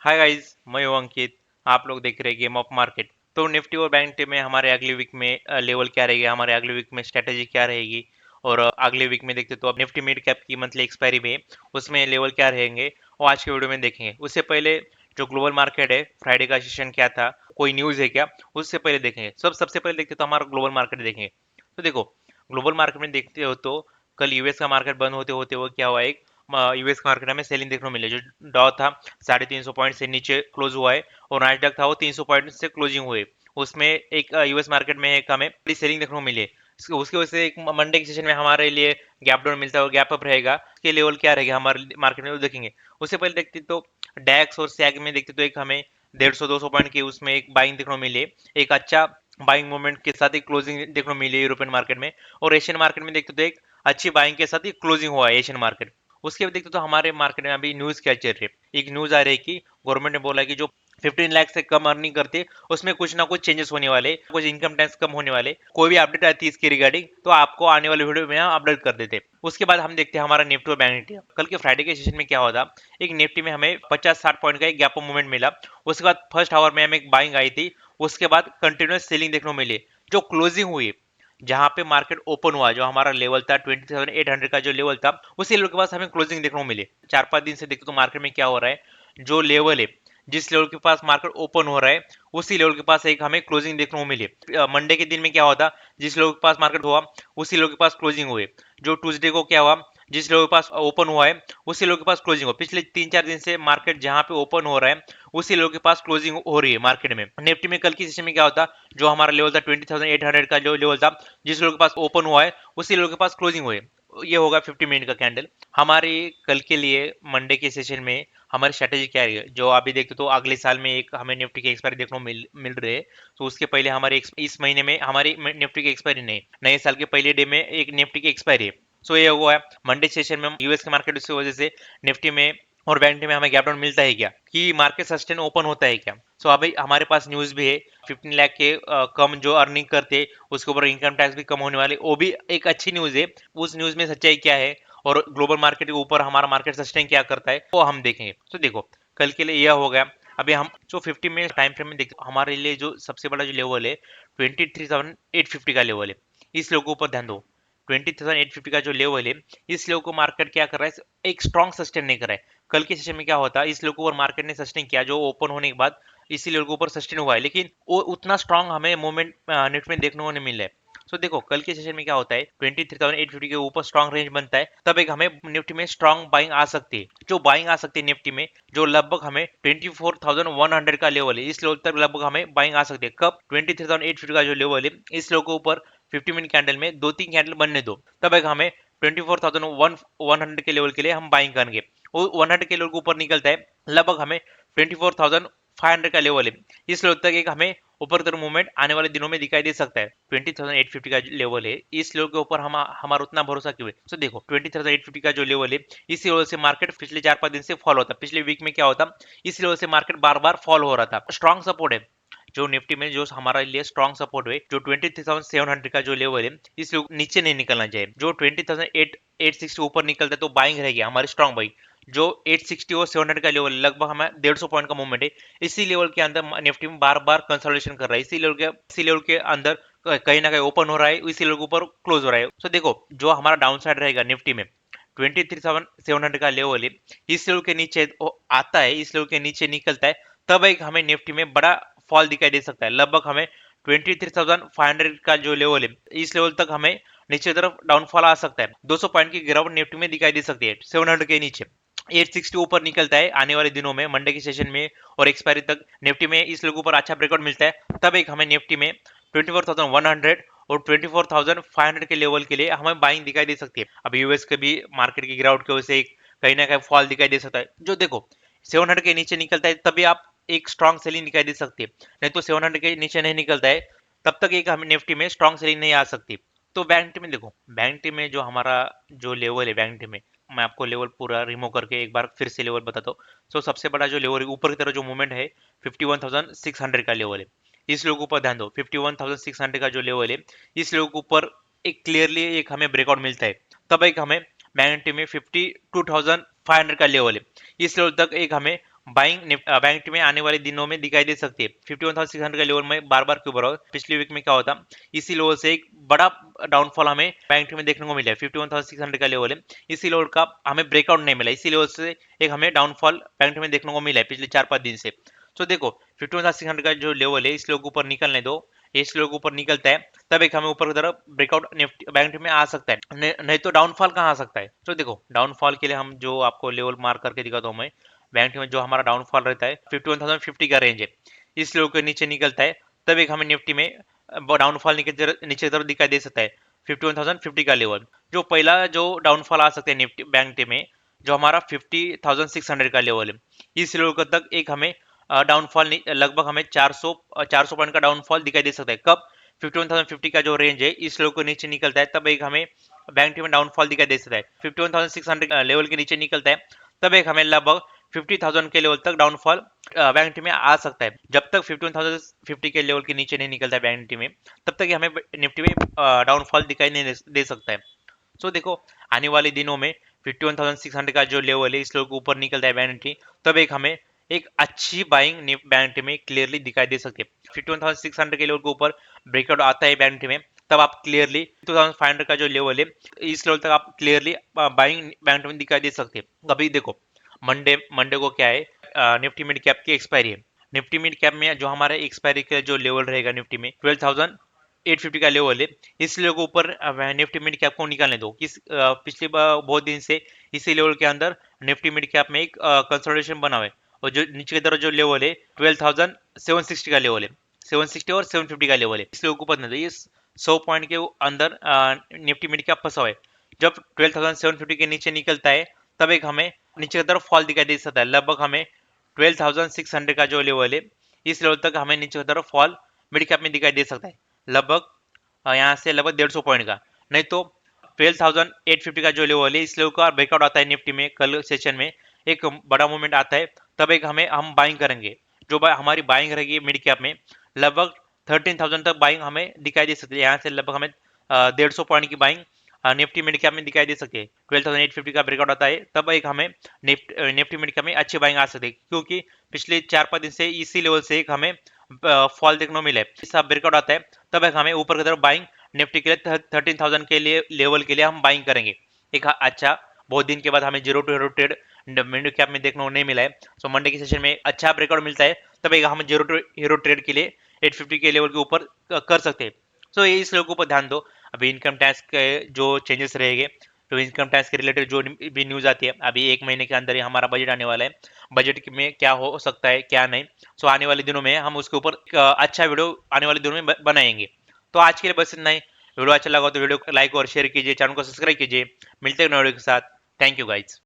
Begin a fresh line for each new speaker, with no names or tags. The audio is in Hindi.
हाय गाइस, मैं हूं अंकित। आप लोग देख रहे हैं गेम ऑफ मार्केट। तो निफ्टी और बैंक निफ्टी में हमारे अगले वीक में लेवल क्या रहेगा, हमारे अगले वीक में स्ट्रेटेजी क्या रहेगी। और अगले वीक में देखते तो अब निफ्टी मिड कैप की मंथली एक्सपायरी में उसमें लेवल क्या रहेंगे वो आज के वीडियो में देखेंगे। उससे पहले जो ग्लोबल मार्केट है, फ्राइडे का सेशन क्या था, कोई न्यूज़ है क्या, उससे पहले देखेंगे। सबसे पहले देखते तो हमारा ग्लोबल मार्केट देखेंगे। तो देखो, ग्लोबल मार्केट में देखते हो तो कल यूएस का मार्केट बंद होते होते वो क्या हुआ, एक यूएस मार्केट में सेलिंग देखने को मिले। जो डॉ था 350 पॉइंट से नीचे क्लोज हुआ है, और नास्डैक था वो 300 पॉइंट से क्लोजिंग हुए। उसमें एक यूएस मार्केट में एक हमें बड़ी सेलिंग देखने को मिली है। उसकी वजह से एक मंडे के सेशन में हमारे लिए गैप डाउन मिलता है और गैप अप रहेगा। उसके लेवल क्या रहेगा हमारे मार्केट में वो देखेंगे। उससे पहले देखते तो डैक्स और सैग में देखते तो एक हमें 150-200 पॉइंट की उसमें एक बाइंग देखने को मिली। एक अच्छा बाइंग मूवमेंट के साथ एक क्लोजिंग देखने को मिली यूरोपियन मार्केट में। और एशियन मार्केट में देखते तो एक अच्छी बाइंग के साथ ही क्लोजिंग हुआ है एशियन मार्केट। उसके बाद देखते तो हमारे मार्केट में अभी न्यूज क्या चल रही है। एक न्यूज आ रही है कि गवर्नमेंट ने बोला कि जो 15 लाख से कम अर्निंग करते उसमें कुछ ना कुछ चेंजेस होने वाले, कुछ इनकम टैक्स कम होने वाले। कोई भी अपडेट आती है इसकी रिगार्डिंग तो आपको आने वाले वीडियो में हम अपडेट कर देते। उसके बाद हम देखते हैं हमारा निफ्टी और बैंक निफ्टी कल के फ्राइडे के सेशन में क्या होता। एक निफ्टी में हमें 50-60 पॉइंट का एक गैप मूवमेंट मिला। उसके बाद फर्स्ट आवर में हमें एक बाइंग आई थी। उसके बाद कंटिन्यूस सेलिंग देखने को मिली। जो क्लोजिंग हुई, जहां पे मार्केट ओपन हुआ, जो हमारा लेवल था 27,800 का जो लेवल था, उसी लेवल के पास हमें क्लोजिंग देखने को मिली। 4-5 दिन से देखते तो मार्केट में क्या हो रहा है, जो लेवल है, जिस लेवल के पास मार्केट ओपन हो रहा है, उसी लेवल के पास एक हमें क्लोजिंग देखने को मिली। मंडे के दिन में क्या होता, जिस लेवल के पास मार्केट हुआ उसी लेवल के पास क्लोजिंग हुई। जो ट्यूसडे को क्या हुआ, जिस लेवल के पास ओपन हुआ है उसी लेवल के पास क्लोजिंग हो। पिछले 3-4 दिन से मार्केट जहां पे ओपन हो रहा है उसी लेवल के पास क्लोजिंग हो रही है मार्केट में। निफ्टी में कल की सेशन में क्या होता, जो हमारा लेवल था 20,800 का जो लेवल था, जिस लेवल के पास ओपन हुआ है उसी लेवल के पास क्लोजिंग हुई। ये होगा 50 मिनट का कैंडल। हमारी कल के लिए मंडे के सेशन में हमारी स्ट्रेटेजी क्या है, जो अभी देखते तो अगले साल में एक हमें निफ्टी की एक्सपायरी देखने को मिल रही है। तो उसके पहले हमारे इस महीने में हमारी निफ्टी की एक्सपायरी नहीं, नए साल के पहले डे में एक निफ्टी की एक्सपायरी है। सो ये हुआ है मंडे सेशन में यूएस के मार्केट की वजह से निफ्टी में और बैंक निफ्टी में हमें गैप डाउन मिलता है क्या, कि मार्केट सस्टेन ओपन होता है क्या। सो अभी हमारे पास न्यूज भी है 15 लाख के कम जो अर्निंग करते उसके ऊपर इनकम टैक्स भी कम होने वाले, वो भी एक अच्छी न्यूज है। उस न्यूज में सच्चाई क्या है और ग्लोबल मार्केट के ऊपर हमारा मार्केट सस्टेन क्या करता है वो हम देखेंगे। तो देखो, कल के लिए यह हो गया। अभी हम जो 50 मिनट टाइम फ्रेम में देखते हमारे लिए जो सबसे बड़ा जो लेवल है 23,850 का लेवल है। इस लेवल के ऊपर ध्यान दो। 20,850 का जो लेवल है, इस लेवल को मार्केट क्या कर रहा है, एक स्ट्रॉन्ग सस्टेन नहीं कर रहा है। कल के सेशन में क्या होता है, इस लेवल को ऊपर मार्केट ने सस्टेन किया, जो ओपन होने के बाद इसी लेवल के ऊपर सस्टेन हुआ है, लेकिन वो उतना स्ट्रॉन्ग हमें मूवमेंट नेट में देखने को नहीं मिल रहा है। सो देखो, कल के सेशन में क्या होता है, 23,850 के ऊपर स्ट्रॉन्ग रेंज बनता है, तब एक हमें निफ्टी में स्ट्रॉन्ग बाइंग आ सकती है। जो बाइंग आ सकती है निफ्टी में, जो लगभग हमें 24,100 का लेवल है, इस लेवल तक लगभग हमें बाइंग आ सकती है। कब, 23,850 का जो लेवल है, इस लेवल के ऊपर 50 मिनट कैंडल में 2-3 कैंडल बनने दो, तब एक हमें 24,100 के लेवल के लिए हम बाइंग करेंगे। वो 100 के लेवल के ऊपर निकलता है, लगभग हमें 24,500 का लेवल है, इस लेवल तक एक हमें ऊपर तरफ मूवमेंट आने वाले दिनों में दिखाई दे सकता है। 20,850 का लेवल है, इस लेवल के ऊपर हम हमारा उतना भरोसा क्यों है। तो देखो, 20,850 का जो लेवल है, इस लेवल से मार्केट पिछले 4-5 दिन से फॉल होता। पिछले वीक में क्या होता, इस लेवल से मार्केट बार बार फॉल हो रहा था। स्ट्रॉन्ग सपोर्ट है जो निफ्टी में, जो हमारे लिए स्ट्रॉन्ग सपोर्ट है, जो 23,700 का जो लेवल है, इस लेवल नीचे नहीं निकलना चाहिए। जो 20,860 ऊपर निकलता है तो बाइंग रहेगी हमारी स्ट्रॉन्ग बाइंग। जो 860 और 700 का लेवल लगभग हमें 150 पॉइंट का मूवमेंट है, इसी लेवल के अंदर निफ्टी में बार बार कंसोलिडेशन कर रहा है। इसी लेवल के अंदर कहीं ना कहीं ओपन हो रहा है, इसी लेवल के ऊपर क्लोज हो रहा है। तो देखो, जो हमारा डाउन साइड रहेगा निफ्टी में 23,700 का लेवल है, इस लेवल के नीचे आता है, इस लेवल के नीचे निकलता है, तब एक हमें निफ्टी में बड़ा फॉल दिखाई दे सकता है। लगभग हमें 23,500 का जो लेवल है, इस लेवल तक हमें नीचे तरफ डाउनफॉल आ सकता है। 200 पॉइंट की गिरावट निफ्टी में दिखाई दे सकती है 700 के नीचे। 860 ऊपर निकलता है आने वाले दिनों में, मंडे के सेशन में और एक्सपायरी तक निफ्टी में इस लेवल पर अच्छा ब्रेकआउट मिलता है, तब एक हमें निफ्टी में 24,100 और 24,500 के लेवल के लिए हमें बाइंग दिखाई दे सकती है। अब यूएस के भी मार्केट की गिरावट की वजह से कहीं ना कहीं फॉल दिखाई दे सकता है। जो देखो, 700 के नीचे निकलता है तभी आप एक स्ट्रॉन्ग सेलिंग दिखाई दे सकती है, नहीं तो 700 के नीचे नहीं निकलता है तब तक एक हमें निफ्टी में स्ट्रॉन्ग सेलिंग नहीं आ सकती। तो बैंक निफ्टी में देखो, बैंक निफ्टी में जो हमारा जो लेवल है बैंक निफ्टी में, मैं आपको लेवल पूरा रिमूव करके एक बार फिर से लेवल बताता हूँ। सो सबसे बड़ा जो लेवल है ऊपर की तरफ जो मूवमेंट है 51,600 का लेवल है, इस लेवल के ऊपर ध्यान दो। 51,600 का जो लेवल है, इस लेवल के ऊपर एक क्लियरली एक हमें ब्रेकआउट मिलता है, तब एक हमें बैंक निफ्टी में 52,500 का लेवल है, इस लेवल तक एक हमें बाइंग बैंक निफ्टी में आने वाले दिनों में दिखाई दे सकती है। 51,600 का लेवल में बार बार क्यों बढ़ा, पिछले वीक में क्या होता, इसी लेवल से एक बड़ा डाउनफॉल हमें बैंक निफ्टी में देखने को मिला है। 51,600 का लेवल है, इसी लेवल का हमें ब्रेकआउट नहीं मिला, इसी लेवल से एक हमें डाउनफॉल बैंक निफ्टी में देखने को मिला है पिछले 4-5 दिन से। तो देखो 51,600 का जो लेवल है, इस लेवल के ऊपर निकलने दो, इस लेवल के ऊपर निकलता है तब एक हमें ऊपर की तरफ ब्रेकआउट निफ्टी बैंक निफ्टी में आ सकता है, नहीं तो डाउनफॉल कहाँ आ सकता है। तो देखो डाउनफॉल के लिए हम जो आपको लेवल मार्क करके दिखाता हूँ मैं, बैंक में जो हमारा डाउनफॉल रहता है 51,050 का रेंज है, इस लेवल के नीचे निकलता है तब एक हमें निफ्टी में डाउनफॉल नीचे की तरफ दिखाई दे सकता है। 51,050 का लेवल, जो पहला जो डाउनफॉल आ सकता है निफ्टी बैंक निफ्टी में, जो हमारा 50,600 का लेवल है, इस लेवल तक एक हमें डाउनफॉल लगभग हमें 400 पॉइंट का डाउनफॉल दिखाई दे सकता है। कब 51,050 का जो रेंज है इस लेवल को नीचे निकलता है तब एक हमें बैंक निफ्टी में डाउनफॉल दिखाई दे सकता है। 51,600 लेवल के नीचे निकलता है तब एक हमें लगभग 50,000 के लेवल तक डाउनफॉल बैंक निफ्टी में आ सकता है। जब तक 51,050 के लेवल के नीचे नहीं निकलता है बैंक निफ्टी में, तब तक हमें निफ्टी में डाउनफॉल दिखाई नहीं दे सकता है। सो देखो आने वाले दिनों में 51,600 का जो लेवल है इस लेवल के ऊपर निकलता है बैंक निफ्टी, तब एक हमें एक अच्छी बाइंग बैंक निफ्टी में क्लियरली दिखाई दे सकती है। 51,600 के लेवल के ऊपर ब्रेकआउट आता है बैंक निफ्टी में, तब आप क्लियरली 2,500 का जो लेवल है इस लेवल तक आप क्लियरली बाइंग बैंक निफ्टी में दिखाई दे सकते हैं। अभी देखो मंडे मंडे को क्या है, निफ्टी मिड कैप की एक्सपायरी है। निफ्टी मिड कैप में जो हमारा एक्सपायरी का जो लेवल रहेगा निफ्टी में 12,850 का लेवल है, इस लेवल के ऊपर निफ्टी मिड कैप को निकालने दो। पिछले बहुत दिन से इसी लेवल के अंदर निफ्टी मिड कैप में एक कंसोलिडेशन बना हुआ है, और जो नीचे की तरफ जो लेवल है 12,760 का लेवल है, 760 और 750 का लेवल है, इस लेवल के ऊपर नहीं, ये 100 पॉइंट के अंदर निफ्टी मिड कैप फंसा हुआ है। जब 12,750 के नीचे निकलता है तब एक हमें नीचे की तरफ फॉल दिखाई दे सकता है। लगभग हमें 12,600 का जो लेवल है इस लेवल तक हमें नीचे की तरफ फॉल मिड कैप में दिखाई दे सकता है, लगभग यहाँ से लगभग 150 पॉइंट का। नहीं तो 12,850 का जो लेवल है इस लेवल का ब्रेकआउट आता है निफ्टी में, कल सेशन में एक बड़ा मूवमेंट आता है तब एक हम बाइंग करेंगे। जो हमारी बाइंग रहेगी मिड कैप में लगभग 13,000 तक बाइंग हमें दिखाई दे सकती है। यहाँ से लगभग हमें 150 पॉइंट की बाइंग निफ्टी मिड कैप में दिखाई दे सकती है। 12,850 का ब्रेकआउट आता है तब एक हमें निफ्टी मिड कैप में अच्छी बाइंग आ सकती है, क्योंकि पिछले 4-5 दिन से इसी लेवल से एक हमें फॉल देखने को मिला है। इसका ब्रेकआउट आता है तब एक हमें ऊपर की तरफ बाइंग निफ्टी के लिए 13,000 के लिए लेवल के लिए हम बाइंग करेंगे। एक अच्छा बहुत दिन के बाद हमें zero to hero trade mid cap में देखने को नहीं मिला है। सो मंडे के सेशन में अच्छा ब्रेकआउट मिलता है तब एक हम जीरो टू हीरो ट्रेड के लिए 850 के लेवल के ऊपर कर सकते हैं। सो ये इस लेवल के ऊपर ध्यान दो। अभी इनकम टैक्स के जो चेंजेस रहेंगे, तो इनकम टैक्स के रिलेटेड जो भी न्यूज़ आती है, अभी 1 महीने के अंदर ही हमारा बजट आने वाला है, बजट में क्या हो सकता है क्या नहीं, सो आने वाले दिनों में हम उसके ऊपर अच्छा वीडियो आने वाले दिनों में बनाएंगे। तो आज के लिए बस इतना ही। वीडियो अच्छा लगा तो वीडियो को लाइक और शेयर कीजिए, चैनल को सब्सक्राइब कीजिए। मिलते हैं नए वीडियो के साथ। Thank you guys.